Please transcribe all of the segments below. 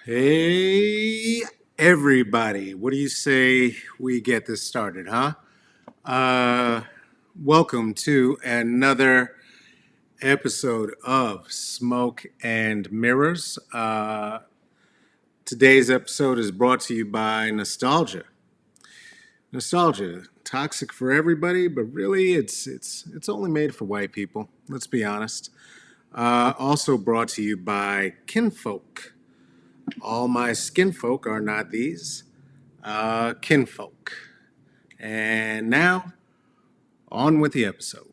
Hey, everybody. What do you say we get this started, huh? Uh, Welcome to another episode of Smoke and Mirrors. Today's episode is brought to you by nostalgia. Nostalgia, toxic for everybody, but really it's only made for white people. Let's be honest. Also brought to you by kinfolk. All my skinfolk are not these. Kinfolk. And now, on with the episode.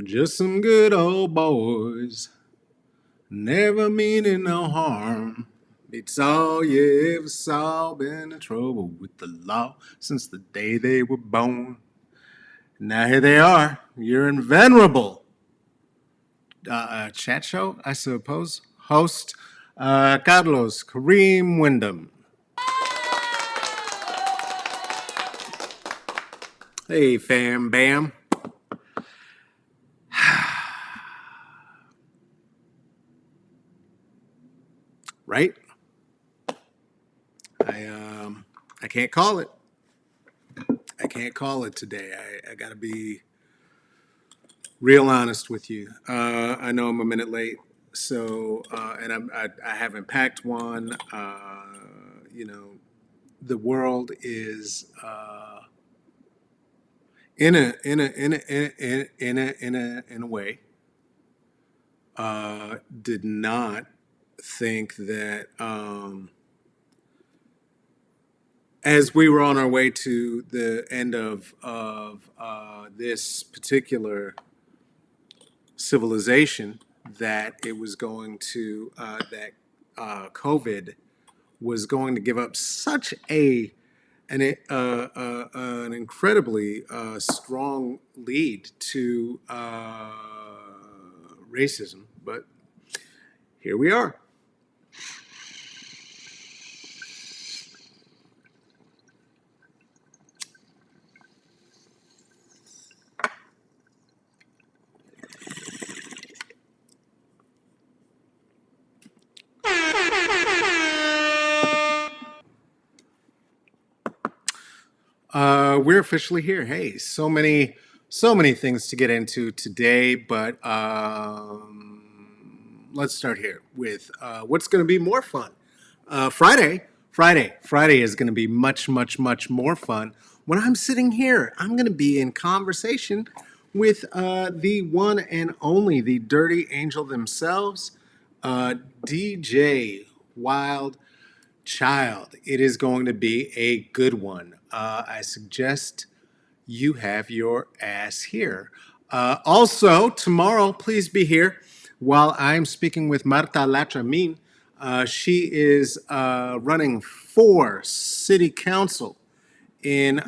Just some good old boys, never meaning no harm. It's all you ever saw, been in trouble with the law since the day they were born. Now here they are, your invenerable chat show, I suppose, host, Carlos Kareem Wyndham. Hey, fam bam. Right? I can't call it. I can't call it today. I got to be real honest with you. I know I'm a minute late, so I haven't packed one. You know, the world is in a way. Did not think that as we were on our way to the end of this particular civilization, that it was going to that COVID was going to give up such an incredibly strong lead to racism. But here we are. We're officially here. Hey, so many things to get into today, but let's start here with what's going to be more fun. Friday is going to be much more fun. When I'm sitting here, I'm going to be in conversation with the one and only, the Dirty Angel themselves, DJ Wild Child. It is going to be a good one. I suggest you have your ass here. Also, tomorrow, please be here while I'm speaking with Marta Latramin. She is running for city council in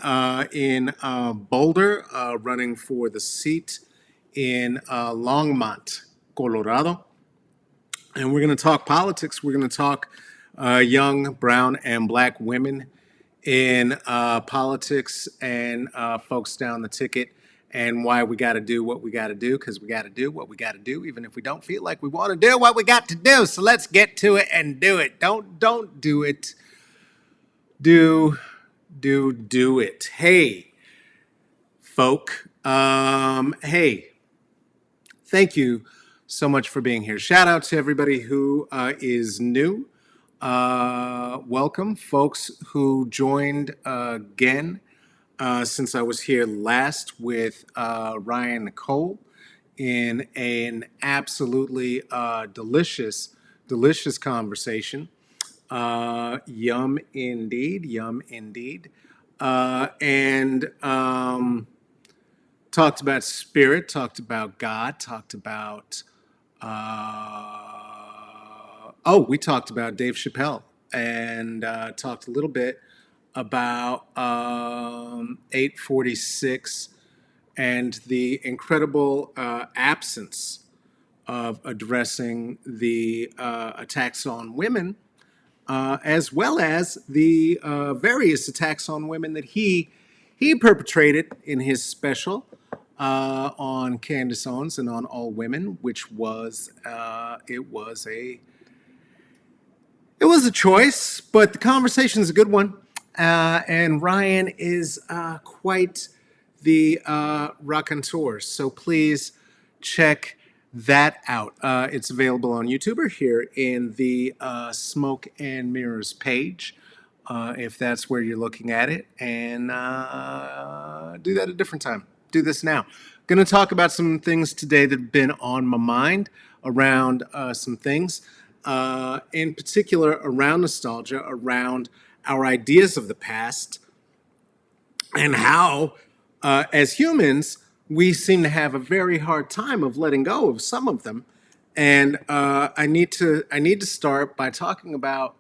Boulder, running for the seat in Longmont, Colorado. And we're going to talk politics. We're going to talk young brown and black women in politics and folks down the ticket, and why we got to do what we got to do, because we got to do what we got to do, even if we don't feel like we want to do what we got to do. So let's get to it and do it. Don't do it. Do it. Hey, folk. Hey, thank you so much for being here. Shout out to everybody who is new. Welcome, folks who joined again since I was here last with Ryan Cole in an absolutely delicious conversation. Yum indeed, yum indeed. And talked about spirit, talked about God, talked about we talked about Dave Chappelle, and talked a little bit about 846 and the incredible absence of addressing the attacks on women, as well as the various attacks on women that he perpetrated in his special on Candace Owens and on all women, which was it was a It was a choice, but the conversation is a good one. And Ryan is quite the raconteur. So please check that out. It's available on YouTube or here in the Smoke and Mirrors page, if that's where you're looking at it. And do that at a different time. Do this now. Going to talk about some things today that have been on my mind around some things, in particular around nostalgia, around our ideas of the past, and how, as humans, we seem to have a very hard time of letting go of some of them. And I need to start by talking about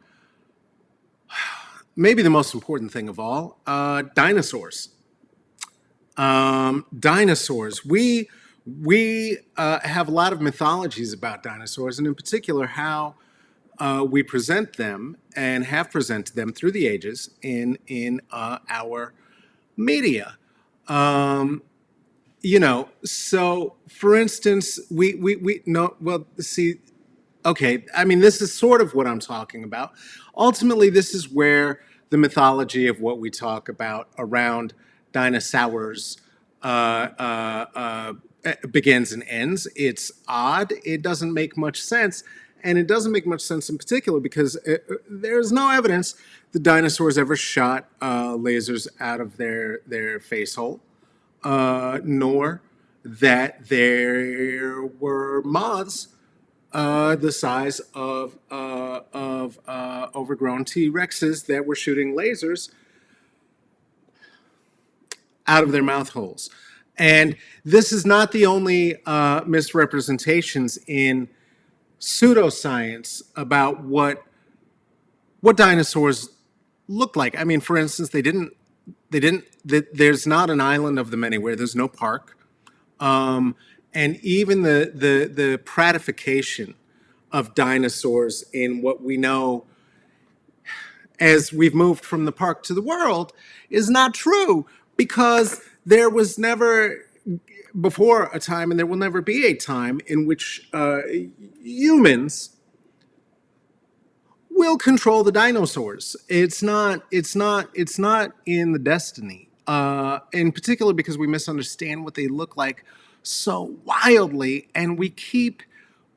maybe the most important thing of all, dinosaurs. Dinosaurs. We have a lot of mythologies about dinosaurs, and in particular, how we present them and have presented them through the ages in our media. So for instance, we no well see. Okay, I mean, this is sort of what I'm talking about. Ultimately, this is where the mythology of what we talk about around dinosaurs begins and ends. It's odd. It doesn't make much sense. And it doesn't make much sense in particular because there's no evidence the dinosaurs ever shot lasers out of their face hole, nor that there were moths the size of overgrown T Rexes that were shooting lasers out of their mouth holes. And this is not the only misrepresentations in pseudoscience about what dinosaurs look like. I mean, for instance, there's not an island of them anywhere. There's no park. And even the pratification of dinosaurs in what we know as we've moved from the park to the world is not true, because there was never before a time, and there will never be a time, in which humans will control the dinosaurs. It's not in the destiny. In particular, because we misunderstand what they look like so wildly, and we keep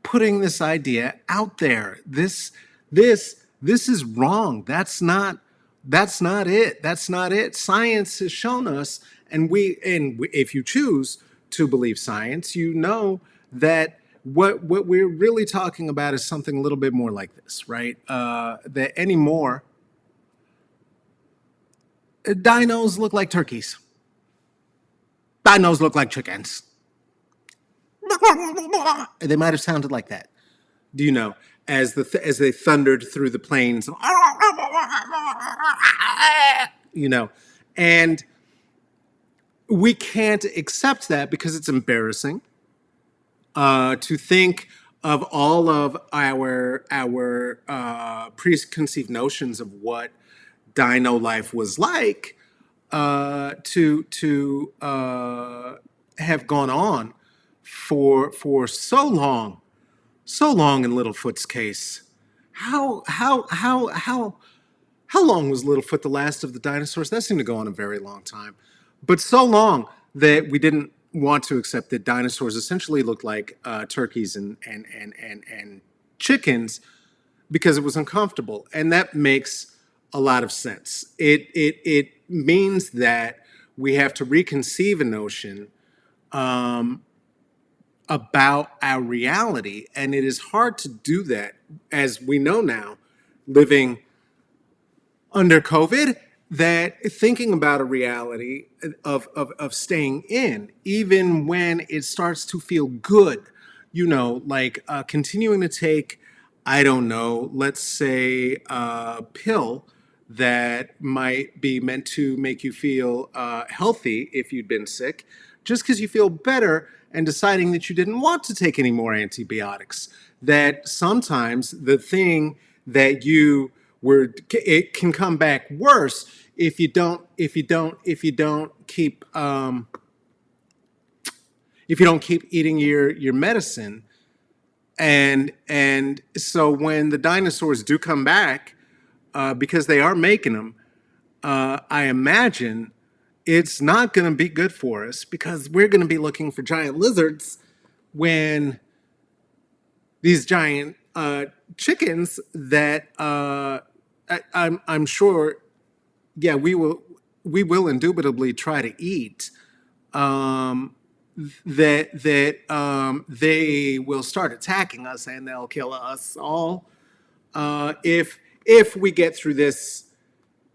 putting this idea out there. This is wrong. That's not it. That's not it. Science has shown us, and if you choose to believe science, you know that what we're really talking about is something a little bit more like this, right? That anymore, dinos look like turkeys. Dinos look like chickens. They might have sounded like that. Do you know, as they thundered through the plains, and we can't accept that because it's embarrassing to think of all of our preconceived notions of what dino life was like to have gone on for so long in Littlefoot's case. How long was Littlefoot the last of the dinosaurs? That seemed to go on a very long time, but so long that we didn't want to accept that dinosaurs essentially looked like turkeys and chickens, because it was uncomfortable, and that makes a lot of sense. It means that we have to reconceive a notion about our reality, and it is hard to do that, as we know now, living under COVID, that thinking about a reality of staying in, even when it starts to feel good, like continuing to take, I don't know, let's say a pill that might be meant to make you feel healthy if you'd been sick, just because you feel better, and deciding that you didn't want to take any more antibiotics. That sometimes the thing that you were, it can come back worse if you don't keep eating your medicine. And so when the dinosaurs do come back, because they are making them, I imagine it's not going to be good for us because we're going to be looking for giant lizards when these giant chickens that I'm sure, yeah, we will indubitably try to eat. Um, that they will start attacking us and they'll kill us all if we get through this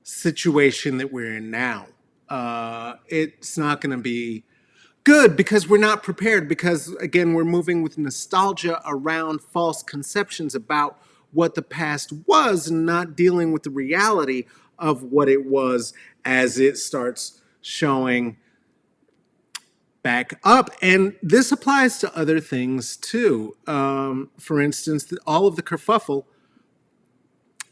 situation that we're in now. It's not going to be good because we're not prepared because again we're moving with nostalgia around false conceptions about what the past was and not dealing with the reality of what it was as it starts showing back up. And this applies to other things too. For instance, all of the kerfuffle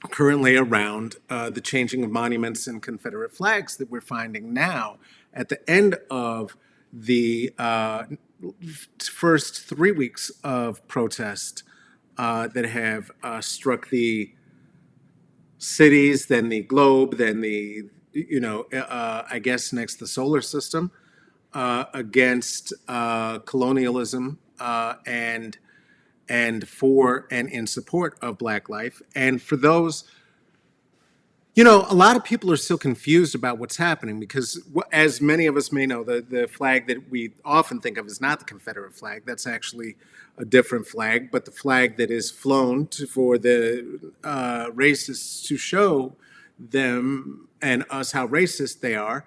currently around the changing of monuments and Confederate flags that we're finding now at the end of the first 3 weeks of protest that have struck the cities, then the globe, then the, I guess next the solar system, against colonialism and for and in support of Black life. And for those, a lot of people are still confused about what's happening because, as many of us may know, the flag that we often think of is not the Confederate flag. That's actually a different flag. But the flag that is flown for the racists to show them and us how racist they are,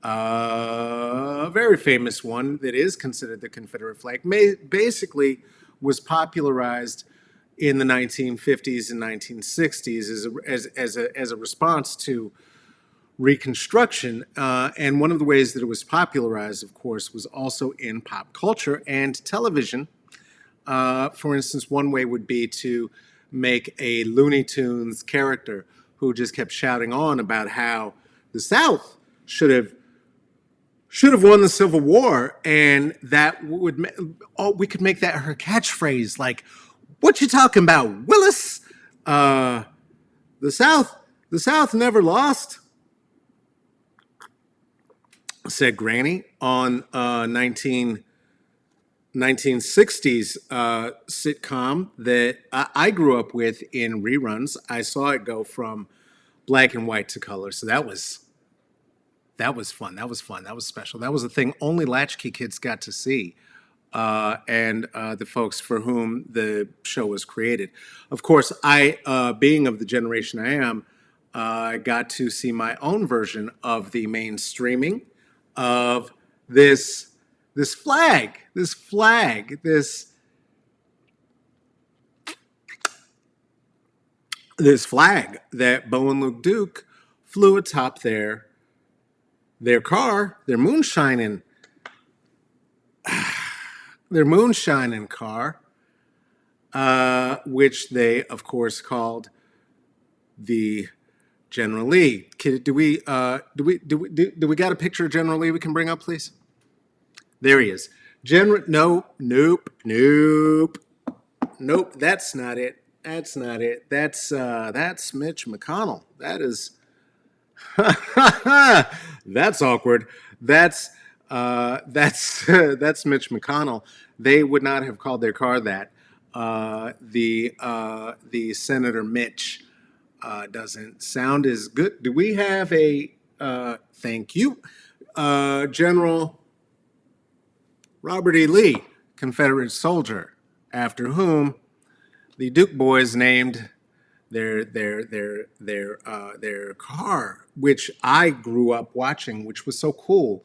a very famous one that is considered the Confederate flag, basically was popularized in the 1950s and 1960s as a response to Reconstruction. And one of the ways that it was popularized, of course, was also in pop culture and television. For instance, one way would be to make a Looney Tunes character who just kept shouting on about how the South should have won the Civil War, and that would we could make that her catchphrase, like, "What you talking about, Willis? Uh, the South, the South never lost," said Granny on 1960s sitcom that I grew up with in reruns. I saw it go from black and white to color, so that was fun. That was fun. That was special. That was a thing only latchkey kids got to see, and the folks for whom the show was created. Of course, being of the generation I am, got to see my own version of the mainstreaming of this flag, this flag that Bo and Luke Duke flew atop their car, their moonshining car, which they, of course, called the General Lee. Do we got a picture of General Lee we can bring up, please? There he is. Nope. That's not it. That's Mitch McConnell. That's awkward. That's Mitch McConnell. They would not have called their car that. The Senator Mitch doesn't sound as good. Do we have a thank you, General Robert E. Lee, Confederate soldier, after whom the Duke boys named their car, which I grew up watching, which was so cool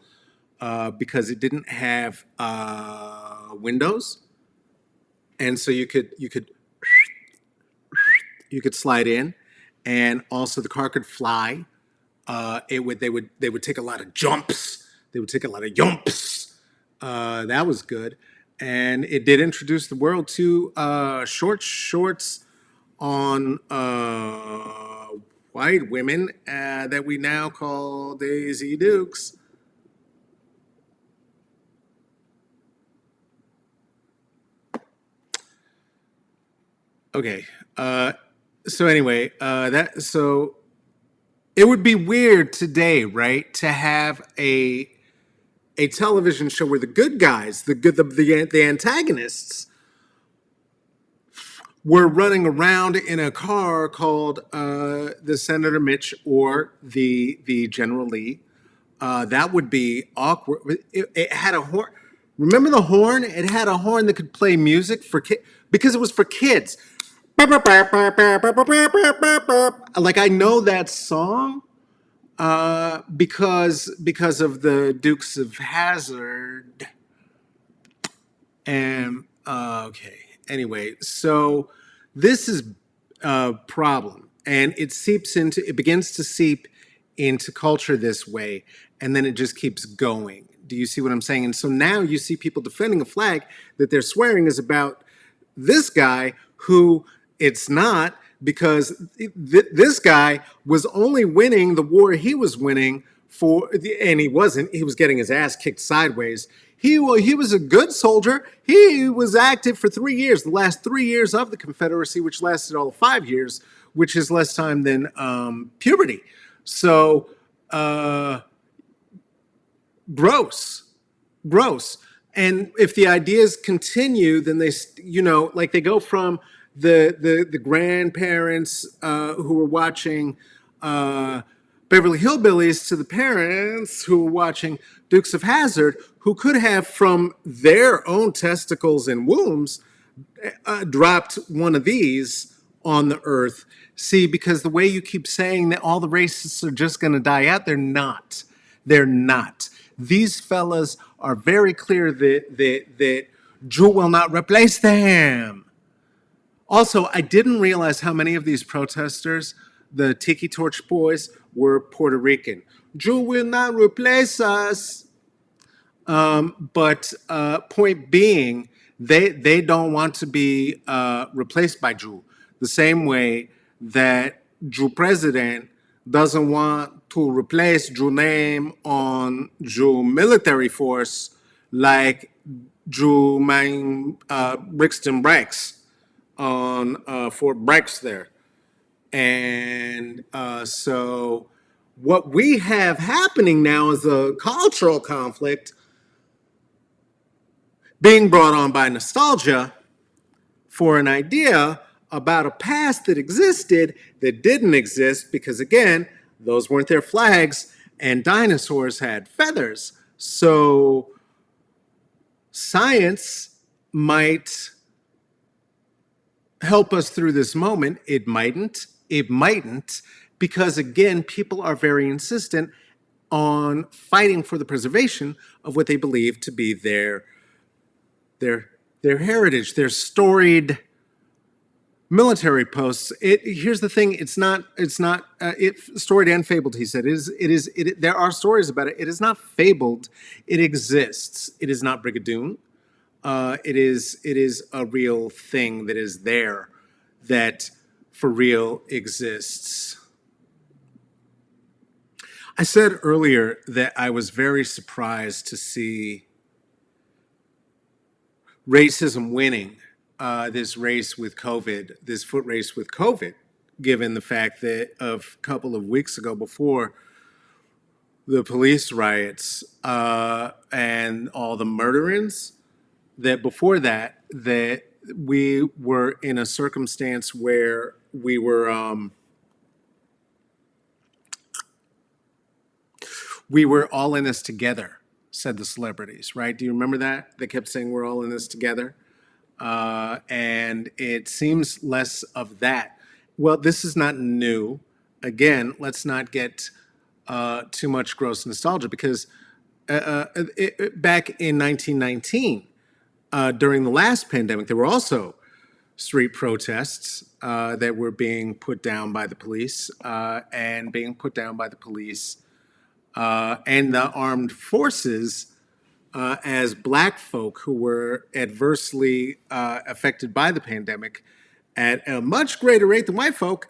because it didn't have windows, and so you could slide in, and also the car could fly. They would take a lot of jumps. They would take a lot of yumps. That was good, and it did introduce the world to short shorts on white women that we now call Daisy Dukes. Okay. So anyway, that so it would be weird today, right, to have a television show where the good guys, the antagonists, were running around in a car called the Senator Mitch or the General Lee. That would be awkward. It had a horn. Remember the horn? It had a horn that could play music for kids because it was for kids. Like I know that song because of the Dukes of Hazzard. And okay, anyway, so this is a problem, and it begins to seep into culture this way, and then it just keeps going. Do you see what I'm saying? And so now you see people defending a flag that they're swearing is about this guy who it's not, because this guy was only winning the war he was winning for, and he wasn't. He was getting his ass kicked sideways. He was a good soldier. He was active for 3 years, the last 3 years of the Confederacy, which lasted all of 5 years, which is less time than puberty. So gross, gross. And if the ideas continue, then like they go from the grandparents who were watching Beverly Hillbillies to the parents who were watching Dukes of Hazzard, who could have from their own testicles and wombs dropped one of these on the earth. See, because the way you keep saying that all the racists are just going to die out, they're not. They're not. These fellas are very clear that Jew will not replace them. Also, I didn't realize how many of these protesters, the Tiki Torch boys, were Puerto Rican. Jew will not replace us. But point being, they don't want to be replaced by Jew. The same way that Jew president doesn't want to replace Jew name on Jew military force like Jew main Brixton Breaks on Fort Breaks there. And so what we have happening now is a cultural conflict being brought on by nostalgia for an idea about a past that existed that didn't exist because, again, those weren't their flags and dinosaurs had feathers. So science might help us through this moment. It mightn't. It mightn't, because, again, people are very insistent on fighting for the preservation of what they believe to be their heritage, their storied military posts. Here's the thing: it's not storied and fabled. He said there are stories about it. It is not fabled. It exists. It is not Brigadoon. It is a real thing that is there, that for real exists. I said earlier that I was very surprised to see racism winning this race with COVID, this foot race with COVID, given the fact that a couple of weeks ago, before the police riots and all the murderings, that before that we were in a circumstance where we were all in this together, said the celebrities, right? Do you remember that? They kept saying we're all in this together. And it seems less of that. Well, this is not new. Again, let's not get too much gross nostalgia, because back in 1919, during the last pandemic, there were also street protests that were being put down by the police and the armed forces as black folk who were adversely affected by the pandemic at a much greater rate than white folk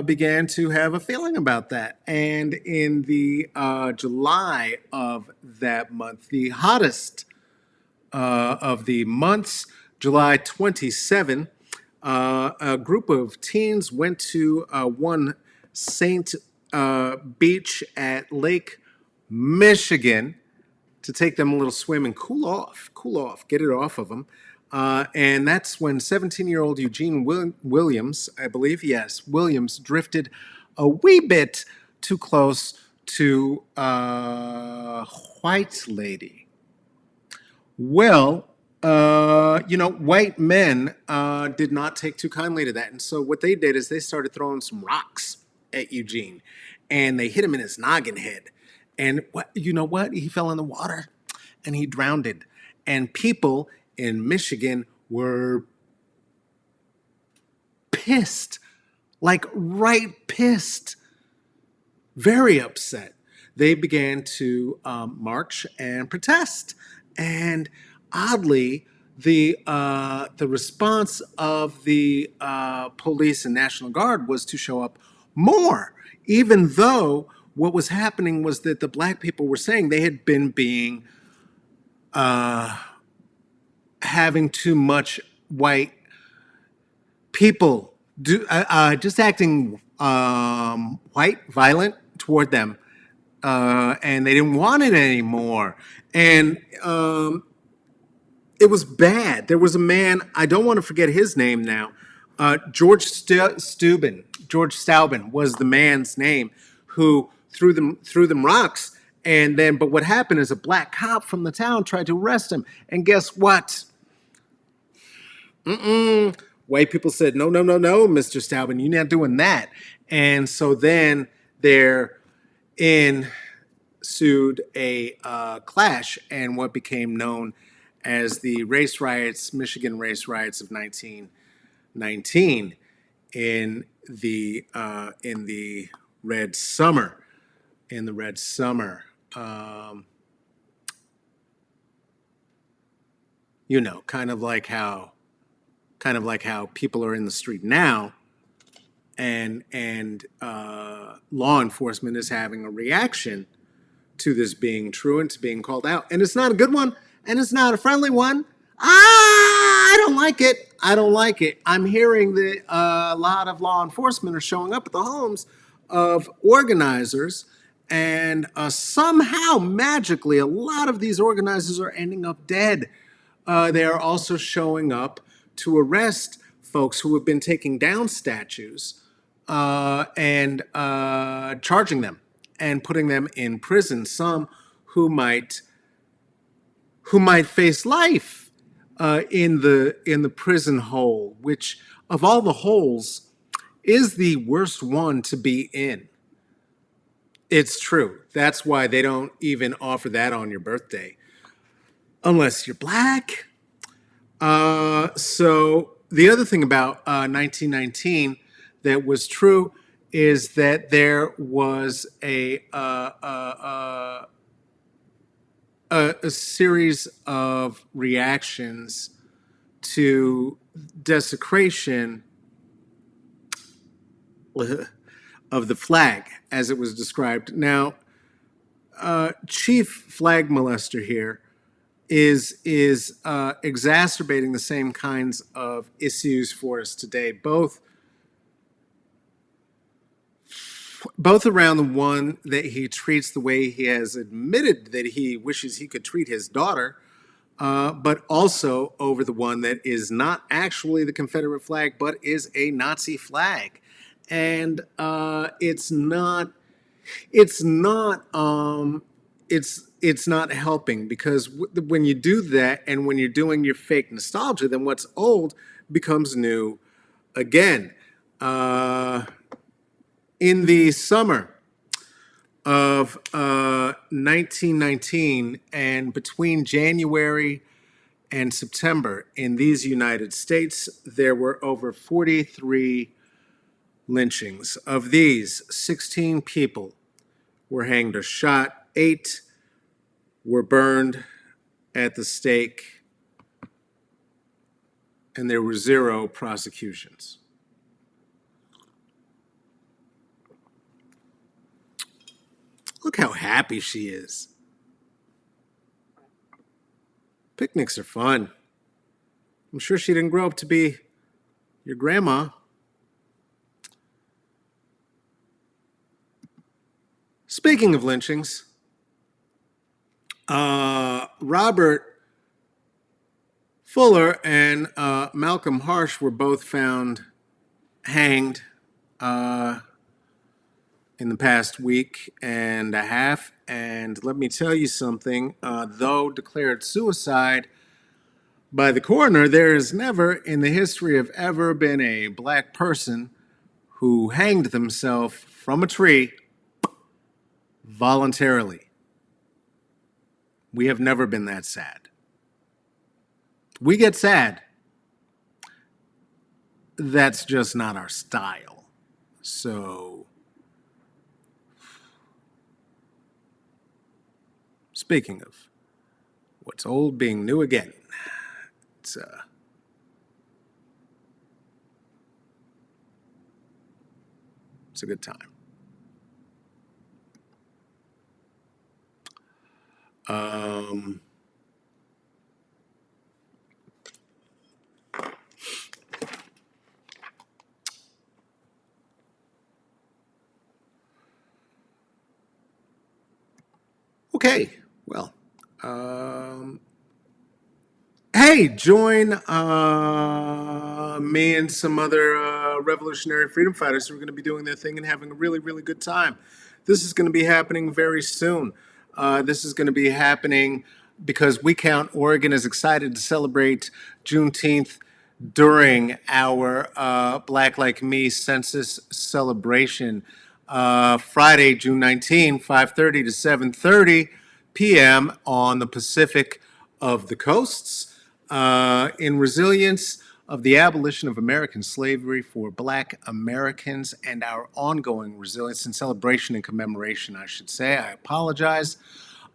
began to have a feeling about that. And in the July of that month, the hottest of the months, July 27, A group of teens went to one Saint Beach at Lake Michigan to take them a little swim and cool off, get it off of them. And that's when 17-year-old Eugene Williams, I believe, yes, Williams, drifted a wee bit too close to a white lady. Well, white men did not take too kindly to that. And so what they did is they started throwing some rocks at Eugene and they hit him in his noggin head. And you know what? He fell in the water and he drowned. And people in Michigan were pissed, like right pissed, very upset. They began to march and protest. And oddly, the response of the police and National Guard was to show up more, even though what was happening was that the black people were saying they had been being having too much white people just acting white, violent toward them, and they didn't want it anymore. And it was bad. There was a man, I don't want to forget his name now. George Steuben was the man's name, who threw them rocks. And then, but what happened is a black cop from the town tried to arrest him. And guess what? White people said, no, no, no, no, Mr. Steuben, you're not doing that. And so then there ensued a clash and what became known as the race riots, Michigan race riots of 1919 in the Red Summer. In the Red Summer. Kind of like how people are in the street now, and law enforcement is having a reaction to this being true and to being called out, and it's not a good one, and it's not a friendly one. I don't like it. I don't like it. I'm hearing that a lot of law enforcement are showing up at the homes of organizers, and somehow magically, a lot of these organizers are ending up dead. They are also showing up to arrest folks who have been taking down statues and charging them and putting them in prison. Some who might face life in the prison hole, which of all the holes is the worst one to be in. It's true. That's why they don't even offer that on your birthday, unless you're black. So the other thing about 1919 that was true is that there was a series of reactions to desecration of the flag, as it was described. Now, chief flag molester here is exacerbating the same kinds of issues for us today, both around the one that he treats the way he has admitted that he wishes he could treat his daughter, but also over the one that is not actually the Confederate flag, but is a Nazi flag. And it's not helping, because when you do that and when you're doing your fake nostalgia, then what's old becomes new again. In the summer of 1919 and between January and September in these United States, there were over 43 lynchings. Of these, 16 people were hanged or shot, 8 were burned at the stake, and there were 0 prosecutions. Look how happy she is. Picnics are fun. I'm sure she didn't grow up to be your grandma. Speaking of lynchings, Robert Fuller and Malcolm Harsh were both found hanged uh, in the past week and a half. And let me tell you something, though declared suicide by the coroner, there has never in the history of ever been a black person who hanged themselves from a tree voluntarily. We have never been that sad. We get sad. That's just not our style. So, speaking of what's old being new again, it's it's a good time. Um, okay, well, um, hey, join me and some other revolutionary freedom fighters who are going to be doing their thing and having a really, really good time. This is going to be happening very soon. This is going to be happening because we count Oregon as excited to celebrate Juneteenth during our Black Like Me census celebration. Friday, June 19, 5:30 to 7:30 p.m. on the Pacific of the coasts, in resilience of the abolition of American slavery for Black Americans and our ongoing resilience and celebration and commemoration, I should say. I apologize.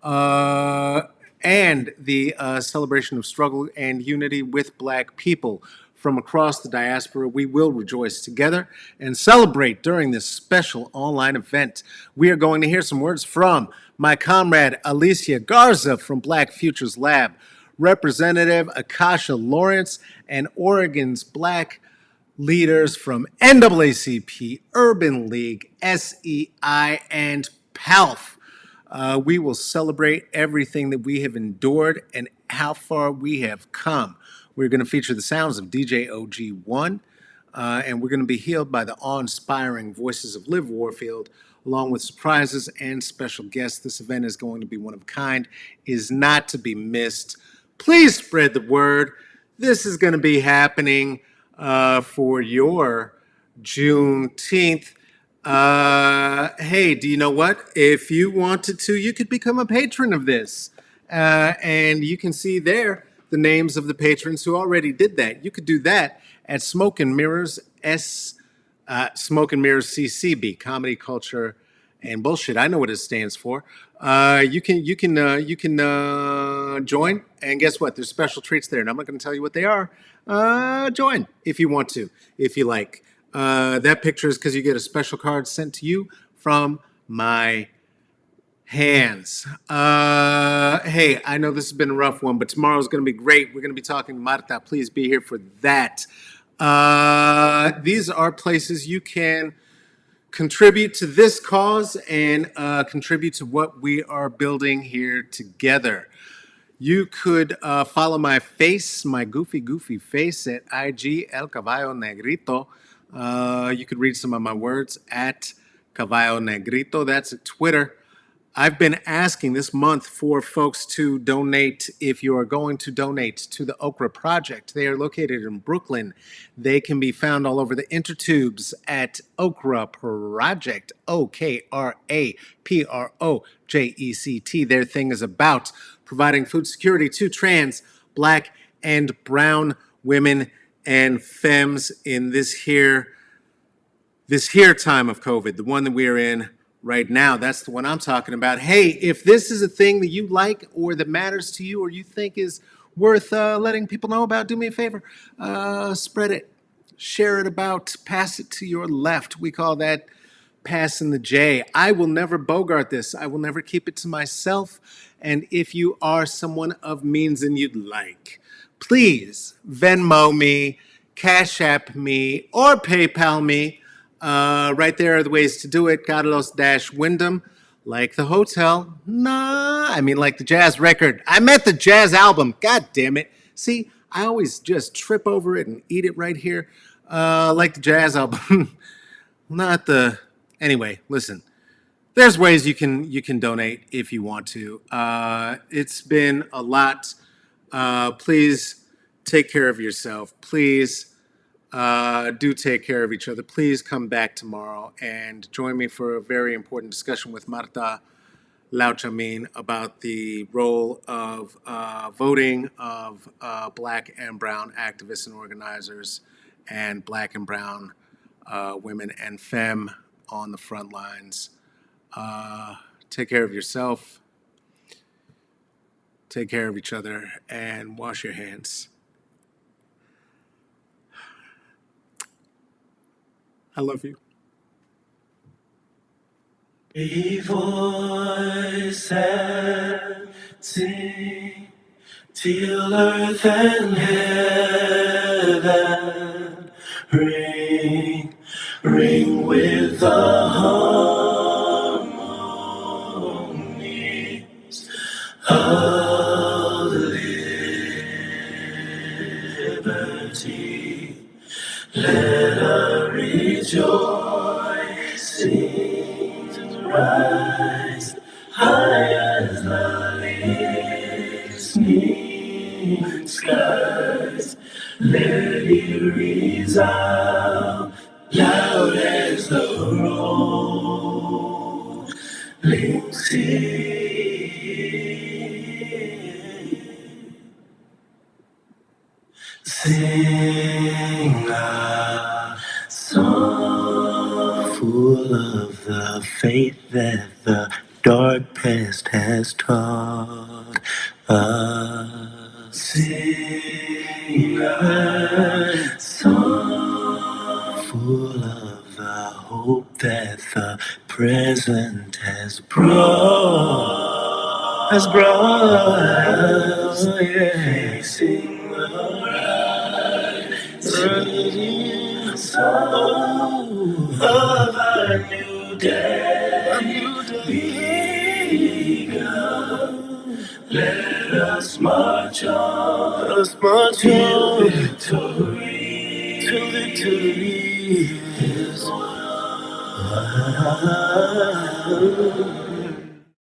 Uh, and the celebration of struggle and unity with Black people from across the diaspora. We will rejoice together and celebrate during this special online event. We are going to hear some words from my comrade Alicia Garza from Black Futures Lab, Representative Akasha Lawrence, and Oregon's Black leaders from NAACP, Urban League, SEI, and PALF. We will celebrate everything that we have endured and how far we have come. We're going to feature the sounds of DJ OG1, and we're going to be healed by the awe-inspiring voices of Liv Warfield, along with surprises and special guests. This event is going to be one of a kind, is not to be missed. Please spread the word. This is going to be happening for your Juneteenth. Hey, do you know what? If you wanted to, you could become a patron of this. And you can see there the names of the patrons who already did that. You could do that at Smoke and Mirrors Smoke and Mirrors CCB, Comedy, Culture, and Bullshit. I know what it stands for. You can join, and guess what? There's special treats there, and I'm not going to tell you what they are. Join if you want to, if you like. That picture is because you get a special card sent to you from my hands. Hey, I know this has been a rough one, but tomorrow's going to be great. We're going to be talking to Marta. Please be here for that. These are places you can contribute to this cause and contribute to what we are building here together. You could follow my face, my goofy face at IG El Caballo Negrito. You could read some of my words at Caballo Negrito. That's at Twitter. I've been asking this month for folks to donate. If you are going to donate to the Okra Project, they are located in Brooklyn. They can be found all over the intertubes at Okra Project, OKRAPROJECT. Their thing is about providing food security to trans, Black, and brown women and femmes in this here time of COVID, the one that we are in right now. That's the one I'm talking about. Hey, if this is a thing that you like or that matters to you or you think is worth letting people know about, do me a favor. Spread it. Share it about. Pass it to your left. We call that passing the J. I will never bogart this. I will never keep it to myself. And if you are someone of means and you'd like, please Venmo me, Cash App me, or PayPal me. Right there are the ways to do it. Carlos-Wyndham, like the hotel. Nah, I mean like the jazz record. I meant the jazz album. God damn it. See, I always just trip over it and eat it right here. Like the jazz album. Not the... Anyway, listen. There's ways you can donate if you want to. It's been a lot. Please take care of yourself. Please do take care of each other. Please come back tomorrow and join me for a very important discussion with Marta Lauchamin about the role of voting of black and brown activists and organizers and black and brown women and femme on the front lines. Take care of yourself, take care of each other, and wash your hands. I love you. A voice and sing till earth and heaven ring, ring with the harmonies of liberty. Let a rejoicing rise high as the listening skies. Let it resound loud as the rolling sea. Sing a song full of the faith that the dark past has taught us. Sing a song full of the hope that the present has brought. Has brought us, facing the rising sun of a new day begun. Let us march on, till victory, till victory is won.